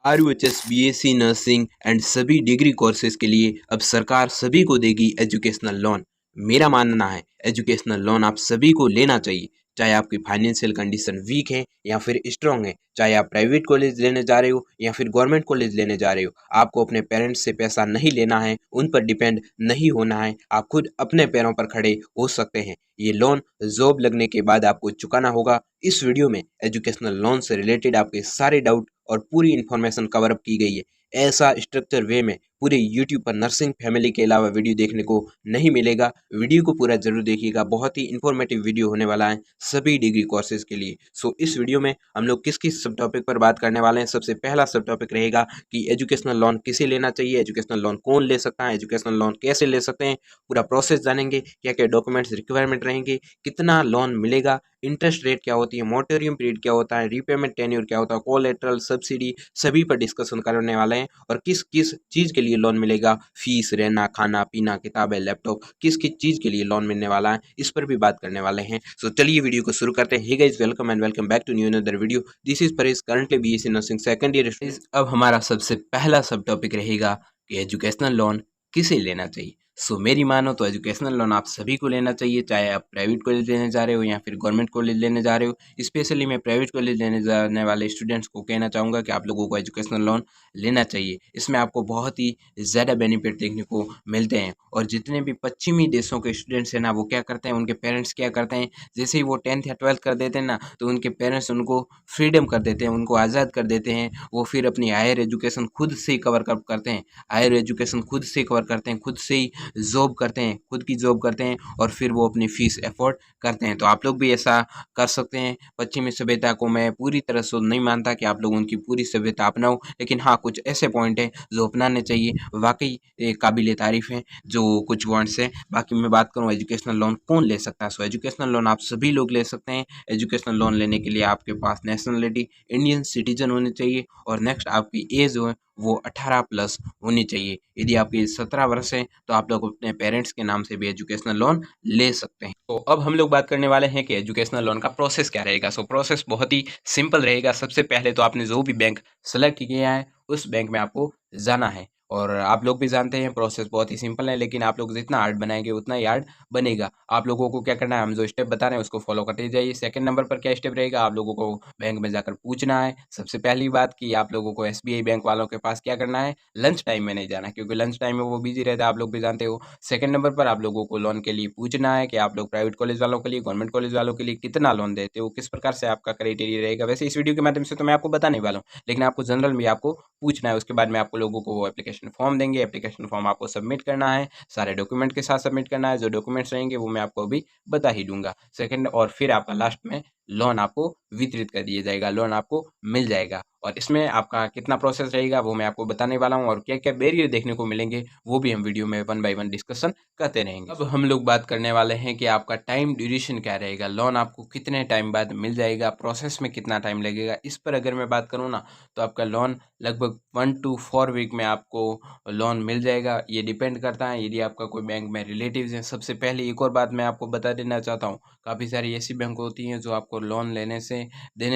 RUHS, BSc nursing and सभी degree courses के लिए अब सरकार सभी को देगी एजुकेशनल लोन। मेरा मानना है एजुकेशनल लोन आप सभी को लेना चाहिए, चाहे आपकी फाइनेंशियल कंडीशन वीक है या फिर स्ट्रांग है, चाहे आप प्राइवेट कॉलेज लेने जा रहे हो या फिर गवर्नमेंट कॉलेज लेने जा रहे हो। आपको अपने पेरेंट्स से पैसा नहीं लेना है, उन पर डिपेंड नहीं होना है, आप खुद अपने पैरों पर खड़े हो सकते हैं। ये लोन जॉब लगने के बाद आपको चुकाना होगा। इस वीडियो में एजुकेशनल लोन से रिलेटेड आपके सारे डाउट और पूरी इन्फॉर्मेशन कवर अप की गई है। ऐसा स्ट्रक्चर वे में पूरे यूट्यूब पर नर्सिंग फैमिली के अलावा वीडियो देखने को नहीं मिलेगा। वीडियो को पूरा जरूर देखिएगा, बहुत ही इंफॉर्मेटिव वीडियो होने वाला है सभी डिग्री कोर्सेज के लिए। सो इस वीडियो में हम लोग किस किस सब टॉपिक पर बात करने वाले हैं। सबसे पहला सब टॉपिक रहेगा कि एजुकेशनल लोन किसे लेना चाहिए, एजुकेशनल लोन कौन ले सकता है, एजुकेशनल लोन कैसे ले सकते हैं, पूरा प्रोसेस जानेंगे, क्या क्या डॉक्यूमेंट्स रिक्वायरमेंट रहेंगे, कितना लोन मिलेगा, इंटरेस्ट रेट क्या होती है, मोरेटोरियम पीरियड क्या होता है, रीपेमेंट टेन्योर क्या होता है, कोलेटरल, सब्सिडी, सभी पर डिस्कशन करने वाले हैं। और किस किस चीज़ के लिए लोन मिलेगा, फीस, रहना, खाना पीना, किताबें, लैपटॉप, किस किस चीज़ के लिए लोन मिलने वाला है, इस पर भी बात करने वाले हैं। सो चलिए वीडियो को शुरू करते हैं। Hey guys, welcome and welcome back to new another video. This is Paresh, currently BSc nursing second year. अब हमारा सबसे पहला सब टॉपिक रहेगा कि एजुकेशनल लोन किसे लेना चाहिए। मेरी मानो तो एजुकेशनल लोन आप सभी को लेना चाहिए, चाहे आप प्राइवेट कॉलेज लेने जा रहे हो या फिर गवर्नमेंट कॉलेज लेने जा रहे हो। स्पेशली मैं प्राइवेट कॉलेज लेने जाने वाले स्टूडेंट्स को कहना चाहूँगा कि आप लोगों को एजुकेशनल लोन लेना चाहिए। इसमें आपको बहुत ही ज़्यादा बेनिफिट देखने को मिलते हैं। और जितने भी पश्चिमी देशों के स्टूडेंट्स हैं ना, वो क्या करते हैं, उनके पेरेंट्स क्या करते हैं, जैसे ही वो 10th या 12th कर देते हैं ना, तो उनके पेरेंट्स उनको फ्रीडम कर देते हैं, उनको आज़ाद कर देते हैं। वो फिर अपनी हायर एजुकेशन खुद से ही कवर करते हैं, हायर एजुकेशन खुद से कवर करते हैं, खुद से ही जॉब करते हैं, खुद की जॉब करते हैं और फिर वो अपनी फीस अफोर्ड करते हैं। तो आप लोग भी ऐसा कर सकते हैं। पश्चिमी सभ्यता को मैं पूरी तरह से नहीं मानता कि आप लोग उनकी पूरी सभ्यता अपनाओ, लेकिन हाँ, कुछ ऐसे पॉइंट हैं जो अपनाने चाहिए, वाकई काबिल तारीफ हैं जो कुछ पॉइंट्स हैं। बाकी मैं बात करूँ एजुकेशनल लोन कौन ले सकता है, सो एजुकेशनल लोन आप सभी लोग ले सकते हैं। एजुकेशनल लोन लेने के लिए आपके पास नेशनलिटी इंडियन सिटीजन होनी चाहिए और नेक्स्ट आपकी एज जो है वो 18 प्लस होनी चाहिए। यदि आपकी 17 वर्ष है तो आप लोग अपने पेरेंट्स के नाम से भी एजुकेशनल लोन ले सकते हैं। तो अब हम लोग बात करने वाले हैं कि एजुकेशनल लोन का प्रोसेस क्या रहेगा। प्रोसेस बहुत ही सिंपल रहेगा। सबसे पहले तो आपने जो भी बैंक सेलेक्ट किया है उस बैंक में आपको जाना है। और आप लोग भी जानते हैं प्रोसेस बहुत ही सिंपल है, लेकिन आप लोग जितना हार्ड बनाएंगे उतना ही हार्ड बनेगा। आप लोगों को क्या करना है, हम जो स्टेप बता रहे हैं उसको फॉलो करते जाइए। सेकंड नंबर पर क्या स्टेप रहेगा, आप लोगों को बैंक में जाकर पूछना है। सबसे पहली बात कि आप लोगों को एसबीआई बैंक वालों के पास क्या करना है, लंच टाइम में नहीं जाना, क्योंकि लंच टाइम में वो बिजी रहता है, आप लोग भी जानते हो। सेकंड नंबर पर आप लोगों को लोन के लिए पूछना है कि आप लोग प्राइवेट कॉलेज वालों के लिए, गवर्नमेंट कॉलेज वालों के लिए कितना लोन देते हो, किस प्रकार से आपका क्राइटेरिया रहेगा। वैसे इस वीडियो के माध्यम से तो मैं आपको बताने वाला हूँ, लेकिन आपको जनरल में आपको पूछना है। उसके बाद में आपको लोगों को वो एप्लीकेशन फॉर्म देंगे, एप्लीकेशन फॉर्म आपको सबमिट करना है, सारे डॉक्यूमेंट के साथ सबमिट करना है। जो डॉक्यूमेंट्स रहेंगे वो मैं आपको अभी बता ही दूंगा सेकंड, और फिर आपका लास्ट में लोन आपको वितरित कर दिया जाएगा, लोन आपको मिल जाएगा। और इसमें आपका कितना प्रोसेस रहेगा वो मैं आपको बताने वाला हूँ, और क्या क्या बैरियर देखने को मिलेंगे वो भी हम वीडियो में वन बाय वन डिस्कशन करते रहेंगे। अब हम लोग बात करने वाले हैं कि आपका टाइम ड्यूरेशन क्या रहेगा, लोन आपको कितने टाइम बाद मिल जाएगा, प्रोसेस में कितना टाइम लगेगा। इस पर अगर मैं बात करूँ ना, तो आपका लोन लगभग 1 to 4 वीक में आपको लोन मिल जाएगा। ये डिपेंड करता है यदि आपका कोई बैंक में रिलेटिव्स हैं। सबसे पहले एक और बात मैं आपको बता देना चाहता हूँ, काफ़ी सारी ऐसी बैंक होती हैं जो आपको लोन देने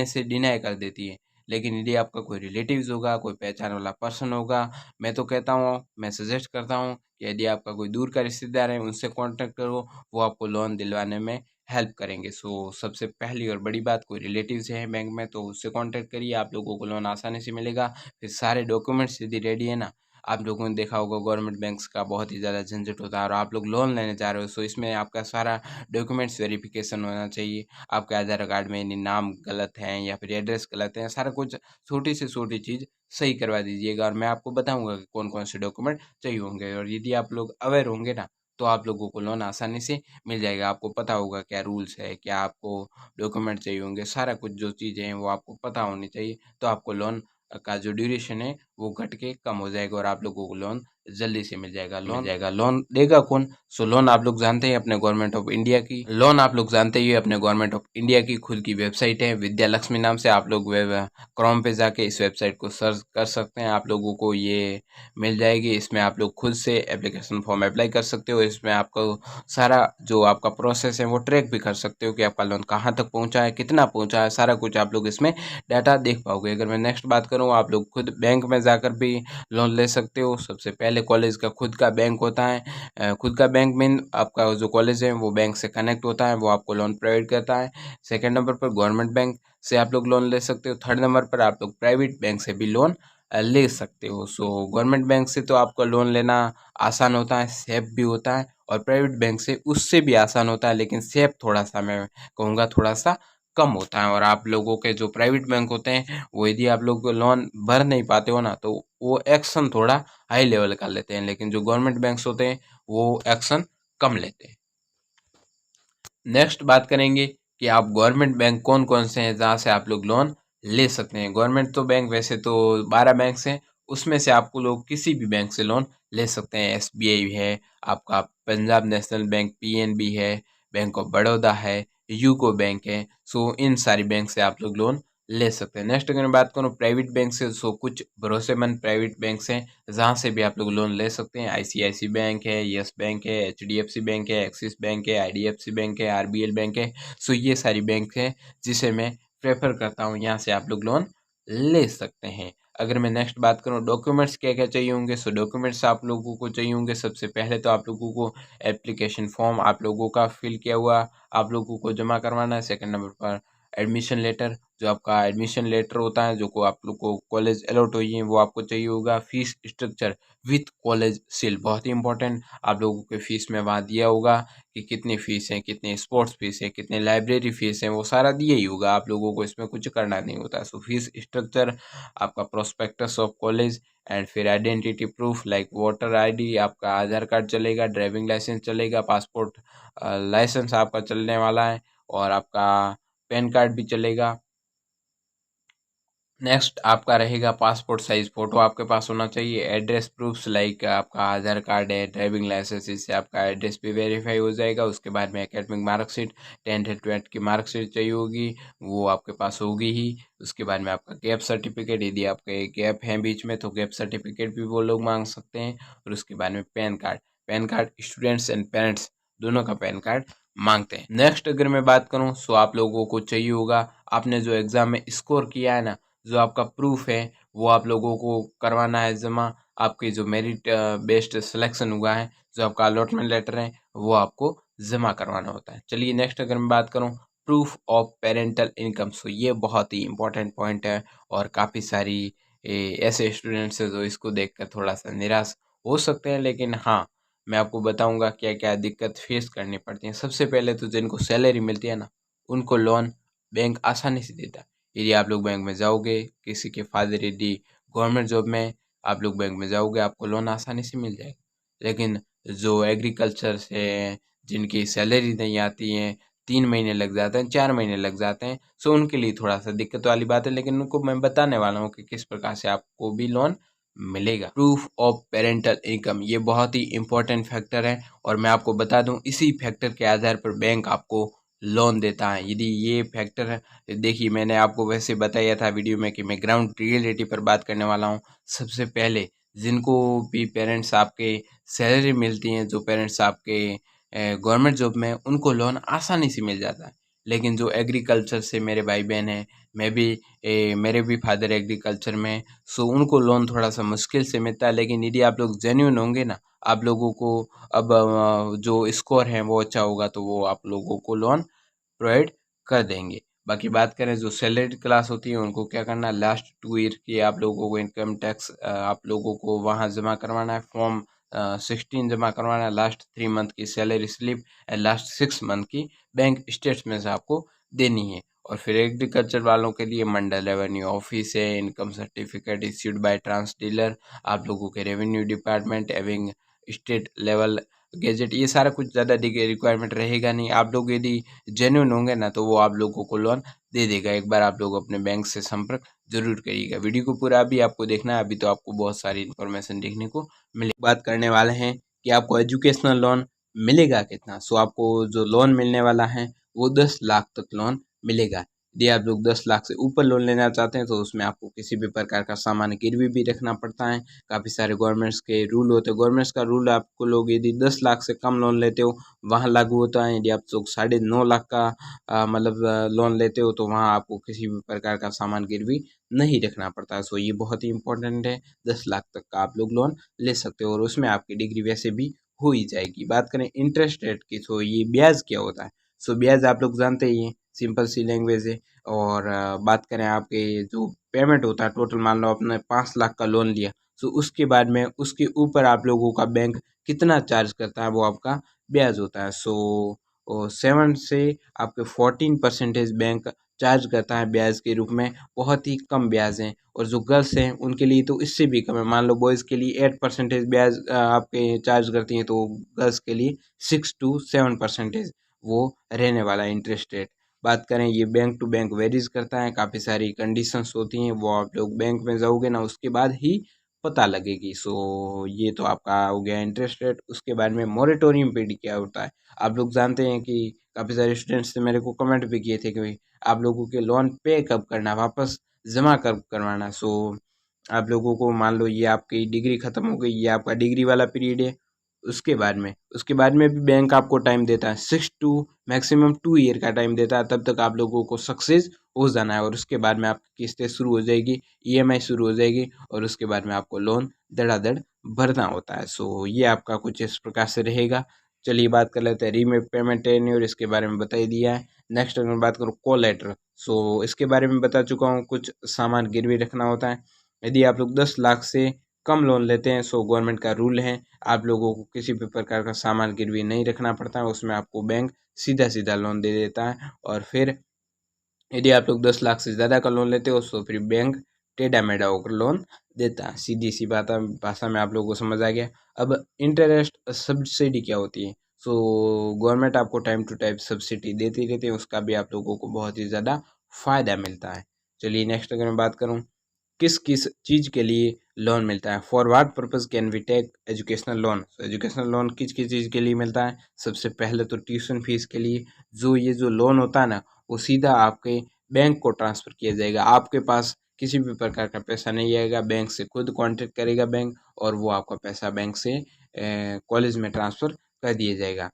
से डिनाई कर देती है। लेकिन यदि आपका कोई रिलेटिव्स होगा, कोई पहचान वाला पर्सन होगा, मैं तो कहता हूँ, मैं सजेस्ट करता हूँ कि यदि आपका कोई दूर का रिश्तेदार है उनसे कॉन्टैक्ट करो, वो आपको लोन दिलवाने में हेल्प करेंगे। सबसे पहली और बड़ी बात, कोई रिलेटिव्स हैं बैंक में तो उससे कॉन्टैक्ट करिए, आप लोगों को लोन आसानी से मिलेगा। फिर सारे डॉक्यूमेंट्स यदि रेडी है ना, आप लोगों ने देखा होगा गवर्नमेंट बैंक्स का बहुत ही ज़्यादा झंझट होता है, और आप लोग लोन लेने जा रहे हो, इसमें आपका सारा डॉक्यूमेंट्स वेरिफिकेशन होना चाहिए। आपके आधार कार्ड में यदि नाम गलत हैं या फिर एड्रेस गलत है, सारा कुछ छोटी से छोटी चीज़ सही करवा दीजिएगा। और मैं आपको बताऊंगा कि कौन कौन से डॉक्यूमेंट चाहिए होंगे, और यदि आप लोग अवेयर होंगे ना, तो आप लोगों को लोन आसानी से मिल जाएगा। आपको पता होगा क्या रूल्स है, क्या आपको डॉक्यूमेंट चाहिए होंगे, सारा कुछ जो चीज़ें हैं वो आपको पता होनी चाहिए, तो आपको लोन का जो ड्यूरेशन है वो घट के कम हो जाएगा और आप लोगों को लोन जल्दी से मिल जाएगा। लोन देगा कौन? सो लोन आप लोग जानते हैं अपने गवर्नमेंट ऑफ इंडिया की, लोन आप लोग जानते ही अपने गवर्नमेंट ऑफ इंडिया की खुद की वेबसाइट है विद्या लक्ष्मी नाम से। आप लोग वेब क्रोम पे जाके इस वेबसाइट को सर्च कर सकते हैं, आप लोगों को ये मिल जाएगी। इसमें आप लोग खुद से एप्लीकेशन फॉर्म अप्लाई कर सकते हो। इसमें आपको सारा जो आपका प्रोसेस है वो ट्रैक भी कर सकते हो कि आपका लोन कहाँ तक पहुँचा है, कितना पहुँचा है, सारा कुछ आप लोग इसमें डाटा देख पाओगे। अगर मैं नेक्स्ट बात करूँ, आप लोग खुद बैंक में जाकर भी लोन ले सकते हो। सबसे पहले कॉलेज का खुद का बैंक होता है, खुद का बैंक मीन आपका जो कॉलेज है वो बैंक से कनेक्ट होता है, वो आपको लोन प्रोवाइड करता है। सेकेंड नंबर पर गवर्नमेंट बैंक से आप लोग लोन ले सकते हो। थर्ड नंबर पर आप लोग प्राइवेट बैंक से भी लोन ले सकते हो। सो गवर्नमेंट बैंक से तो आपका लोन लेना आसान होता है, सेफ भी होता है, और प्राइवेट बैंक से उससे भी आसान होता है, लेकिन सेफ थोड़ा सा मैं कहूँगा थोड़ा सा कम होता है। और आप लोगों के जो प्राइवेट बैंक होते हैं वो यदि आप लोग लोन भर नहीं पाते हो ना, तो वो एक्शन थोड़ा हाई लेवल का लेते हैं, लेकिन जो गवर्नमेंट बैंक्स होते हैं वो एक्शन कम लेते हैं। नेक्स्ट बात करेंगे कि आप गवर्नमेंट बैंक कौन कौन से हैं जहाँ से आप लोग लोन ले सकते हैं। गवर्नमेंट तो बैंक वैसे तो 12 बैंक्स हैं, उसमें से आपको लोग किसी भी बैंक से लोन ले सकते हैं। एसबीआई है, आपका पंजाब नेशनल बैंक, पीएनबी है, बैंक ऑफ बड़ौदा है, यूको बैंक है। सो इन सारी बैंक से आप लोग लोन ले सकते हैं। नेक्स्ट अगर मैं बात करूँ प्राइवेट बैंक से, सो कुछ भरोसेमंद प्राइवेट बैंक्स हैं जहाँ से भी आप लोग लोन ले सकते हैं। आईसीआईसी बैंक है, यस बैंक है, एचडीएफसी बैंक है, एक्सिस बैंक है, आईडीएफसी बैंक है, आरबीएल बैंक है। सो ये सारी बैंक है जिसे मैं प्रेफर करता हूँ, यहाँ से आप लोग लोन ले सकते हैं। अगर मैं नेक्स्ट बात करूँ डॉक्यूमेंट्स क्या क्या चाहिए होंगे, सो डॉक्यूमेंट्स आप लोगों को चाहिए होंगे। सबसे पहले तो आप लोगों को एप्लीकेशन फॉर्म आप लोगों का फिल किया हुआ आप लोगों को जमा करवाना है। सेकंड नंबर पर एडमिशन लेटर, जो आपका एडमिशन लेटर होता है जो को आप लोग को कॉलेज अलॉट हुई है वो आपको चाहिए होगा। Fees structure with college seal, बहुत ही इंपॉर्टेंट, आप लोगों के फीस में वहाँ दिया होगा कि कितनी फ़ीस है, कितनी स्पोर्ट्स फीस है, कितनी लाइब्रेरी फीस है, वो सारा दिया ही होगा। आप लोगों को इसमें कुछ करना नहीं होता। सो फीस स्ट्रक्चर, आपका प्रोस्पेक्टस ऑफ कॉलेज, एंड फिर identity proof like voter ID, आपका आधार कार्ड चलेगा, ड्राइविंग लाइसेंस चलेगा, पासपोर्ट लाइसेंस आपका चलने वाला है, और आपका पैन कार्ड भी चलेगा। नेक्स्ट आपका रहेगा पासपोर्ट साइज फ़ोटो आपके पास होना चाहिए। एड्रेस प्रूफ्स लाइक आपका आधार कार्ड है, ड्राइविंग लाइसेंस, इससे आपका एड्रेस भी वेरीफाई हो जाएगा। उसके बाद में एकेडमिक मार्कशीट, 10th 12th की मार्कशीट चाहिए होगी, वो आपके पास होगी ही। उसके बाद में आपका गैप सर्टिफिकेट, यदि आपके गैप हैं बीच में तो गैप सर्टिफिकेट भी वो लोग मांग सकते हैं। और उसके बाद में pan card, pan card students and parents दोनों का पैन कार्ड मांगते हैं। नेक्स्ट अगर मैं बात करूँ, सो आप लोगों को चाहिए होगा आपने जो एग्ज़ाम में स्कोर किया है ना, जो आपका प्रूफ है वो आप लोगों को करवाना है जमा। आपकी जो मेरिट बेस्ड सिलेक्शन हुआ है, जो आपका अलॉटमेंट लेटर है, वो आपको जमा करवाना होता है। चलिए नेक्स्ट अगर मैं बात करूँ प्रूफ ऑफ पेरेंटल इनकम, सो ये बहुत ही इंपॉर्टेंट पॉइंट है, और काफ़ी सारी ऐसे स्टूडेंट्स हैं जो इसको देखकर थोड़ा सा निराश हो सकते हैं, लेकिन हाँ मैं आपको बताऊंगा क्या क्या दिक्कत फेस करनी पड़ती है। सबसे पहले तो जिनको सैलरी मिलती है ना, उनको लोन बैंक आसानी से देता है। यदि आप लोग बैंक में जाओगे, किसी के फादर यदि गवर्नमेंट जॉब में, आप लोग बैंक में जाओगे आपको लोन आसानी से मिल जाएगा। लेकिन जो एग्रीकल्चर से जिनकी सैलरी नहीं आती है, 3 महीने लग जाते हैं, 4 महीने लग जाते हैं, सो उनके लिए थोड़ा सा दिक्कत वाली बात है। लेकिन उनको मैं बताने वाला हूँ कि किस प्रकार से आपको भी लोन मिलेगा। प्रूफ ऑफ पेरेंटल इनकम ये बहुत ही इंपॉर्टेंट फैक्टर है, और मैं आपको बता दूं इसी फैक्टर के आधार पर बैंक आपको लोन देता है। यदि ये फैक्टर है, देखिए मैंने आपको वैसे बताया था वीडियो में कि मैं ग्राउंड रियलिटी पर बात करने वाला हूँ। सबसे पहले जिनको भी पेरेंट्स आपके सैलरी मिलती हैं, जो पेरेंट्स आपके गवर्नमेंट जॉब में, उनको लोन आसानी से मिल जाता है। लेकिन जो एग्रीकल्चर से मेरे भाई बहन हैं, मैं भी मेरे भी फादर एग्रीकल्चर में हैं, सो उनको लोन थोड़ा सा मुश्किल से मिलता है। लेकिन यदि आप लोग जेन्युइन होंगे ना, आप लोगों को अब जो स्कोर है वो अच्छा होगा तो वो आप लोगों को लोन प्रोवाइड कर देंगे। बाकी बात करें जो सैलरीड क्लास होती है उनको क्या करना है, लास्ट 2 ईयर की आप लोगों को इनकम टैक्स आप लोगों को वहाँ जमा करवाना है। फॉर्म 16 जमा करवाना है, लास्ट 3 मंथ की salary slip and last 6 month की बैंक स्टेटमेंट्स आपको देनी है। और फिर एग्रीकल्चर वालों के लिए मंडल रेवेन्यू ऑफिस है, इनकम सर्टिफिकेट इश्यूड बाय ट्रांस डीलर, आप लोगों के रेवेन्यू डिपार्टमेंट एविंग स्टेट लेवल गैजेट, ये सारा कुछ ज़्यादा रिक्वायरमेंट रहेगा नहीं। आप लोग यदि जेन्युइन होंगे ना तो वो आप लोगों को लोन दे देगा। एक बार आप लोग अपने बैंक से संपर्क जरूर करिएगा। वीडियो को पूरा अभी आपको देखना है, अभी तो आपको बहुत सारी इन्फॉर्मेशन देखने को मिले। बात करने वाले हैं कि आपको एजुकेशनल लोन मिलेगा कितना। सो आपको जो लोन मिलने वाला है वो 10 लाख तक लोन मिलेगा। यदि आप लोग 10 लाख से ऊपर लोन लेना चाहते हैं तो उसमें आपको किसी भी प्रकार का सामान गिरवी भी रखना पड़ता है। काफ़ी सारे गवर्नमेंट्स के रूल होते हैं। गवर्नमेंट्स का रूल आपको लोग यदि 10 लाख से कम लोन लेते हो वहाँ लागू होता है। यदि आप लोग 9.5 लाख का मतलब लोन लेते हो तो वहाँ आपको किसी भी प्रकार का सामान गिरवी नहीं रखना पड़ता है। सो ये बहुत ही इंपॉर्टेंट है। 10 लाख तक का आप लोग लोन ले सकते हो और उसमें आपकी डिग्री वैसे भी हो ही जाएगी। बात करें इंटरेस्ट रेट की, तो ये ब्याज क्या होता है। सो ब्याज आप लोग जानते ही हैं, सिंपल सी लैंग्वेज है। और बात करें आपके जो पेमेंट होता है, टोटल मान लो आपने 5 लाख का लोन लिया, सो उसके बाद में उसके ऊपर आप लोगों का बैंक कितना चार्ज करता है वो आपका ब्याज होता है। सो 7 से आपके 14% बैंक चार्ज करता है ब्याज के रूप में। बहुत ही कम ब्याज है। और जो गर्ल्स हैं उनके लिए तो इससे भी कम है। मान लो बॉयज़ के लिए 8% ब्याज आपके चार्ज करती हैं, तो गर्ल्स के लिए 6 to 7% वो रहने वाला है इंटरेस्ट रेट। बात करें, ये बैंक टू बैंक वेरीज करता है। काफ़ी सारी कंडीशंस होती हैं, वो आप लोग बैंक में जाओगे ना उसके बाद ही पता लगेगी। सो ये तो आपका हो गया इंटरेस्ट रेट। उसके बाद में मोरेटोरियम पीरियड क्या होता है। आप लोग जानते हैं कि काफ़ी सारे स्टूडेंट्स ने मेरे को कमेंट भी किए थे कि आप लोगों के लोन पे कब करना, वापस जमा कब करवाना। सो आप लोगों को मान लो ये आपकी डिग्री ख़त्म हो गई, ये आपका डिग्री वाला पीरियड है। उसके बाद में भी बैंक आपको टाइम देता है, 6 to मैक्सिमम 2 ईयर का टाइम देता है। तब तक आप लोगों को सक्सेस हो जाना है और उसके बाद में आपकी किस्तें शुरू हो जाएगी, ईएमआई शुरू हो जाएगी और उसके बाद में आपको लोन धड़ाधड़ भरना होता है। सो ये आपका कुछ इस प्रकार से रहेगा। चलिए बात कर लेते हैं रीपेमेंट टेन्योर, इसके बारे में बता ही दिया है। नेक्स्ट अगर मैं बात करूँ कोलेटरल, सो इसके बारे में बता चुका हूँ। कुछ सामान गिरवी रखना होता है। यदि आप लोग 10 लाख से कम लोन लेते हैं, सो गवर्नमेंट का रूल है आप लोगों को किसी भी प्रकार का सामान गिरवी नहीं रखना पड़ता है। उसमें आपको बैंक सीधा सीधा लोन दे देता है। और फिर यदि आप लोग 10 लाख से ज़्यादा का लोन लेते हो तो फिर बैंक टेढ़ा मेढ़ा होकर लोन देता है। सीधी सी बात भाषा में आप लोगों को समझ आ गया। अब इंटरेस्ट सब्सिडी क्या होती है। सो गवर्नमेंट आपको टाइम टू टाइम सब्सिडी देती रहती है, उसका भी आप लोगों को बहुत ही ज़्यादा फ़ायदा मिलता है। चलिए नेक्स्ट अगर मैं बात करूँ, किस किस चीज़ के लिए लोन मिलता है। For what purpose can we take educational loan. Educational loan किस किस चीज़ के लिए मिलता है। सबसे पहले तो ट्यूशन फीस के लिए। ये जो लोन होता है ना, वो सीधा आपके बैंक को ट्रांसफ़र किया जाएगा। आपके पास किसी भी प्रकार का पैसा नहीं आएगा, बैंक से खुद कॉन्टेक्ट करेगा बैंक और वो आपका पैसा बैंक से कॉलेज में ट्रांसफ़र कर दिया जाएगा।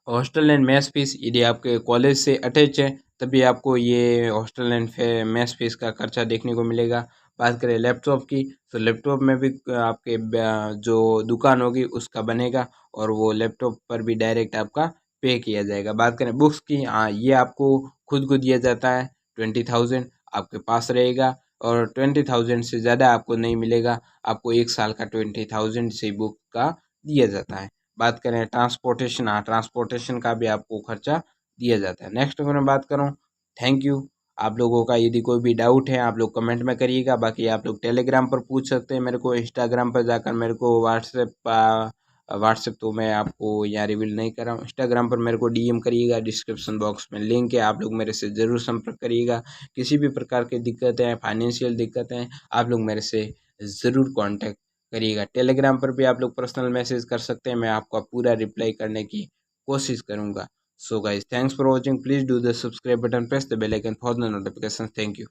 हॉस्टल एंड मेस फीस, यदि आपके कॉलेज से अटैच है तभी आपको ये हॉस्टल एंड मेस फीस का खर्चा देखने को मिलेगा। बात करें लैपटॉप की, तो लैपटॉप में भी आपके जो दुकान होगी उसका बनेगा और वो लैपटॉप पर भी डायरेक्ट आपका पे किया जाएगा। बात करें बुक्स की, हाँ ये आपको खुद को दिया जाता है। 20,000 आपके पास रहेगा और 20,000 से ज़्यादा आपको नहीं मिलेगा। आपको 1 साल का 20,000 से बुक का दिया जाता है। बात करें ट्रांसपोर्टेशन, हाँ ट्रांसपोर्टेशन का भी आपको खर्चा दिया जाता है। नेक्स्ट अगर मैं बात करूँ, थैंक यू। आप लोगों का यदि कोई भी डाउट है आप लोग कमेंट में करिएगा। बाकी आप लोग टेलीग्राम पर पूछ सकते हैं मेरे को, इंस्टाग्राम पर जाकर मेरे को व्हाट्सएप तो मैं आपको यहाँ रिवील नहीं कर रहा हूँ। इंस्टाग्राम पर मेरे को डीएम करिएगा, डिस्क्रिप्शन बॉक्स में लिंक है, आप लोग मेरे से ज़रूर संपर्क करिएगा। किसी भी प्रकार की दिक्कतें हैं, फाइनेंशियल दिक्कतें हैं, आप लोग मेरे से ज़रूर कॉन्टैक्ट करिएगा। टेलीग्राम पर भी आप लोग पर्सनल मैसेज कर सकते हैं, मैं आपका पूरा रिप्लाई करने की कोशिश करूँगा। So guys, thanks for watching. Please do the subscribe button, press the bell icon for the notification. Thank you.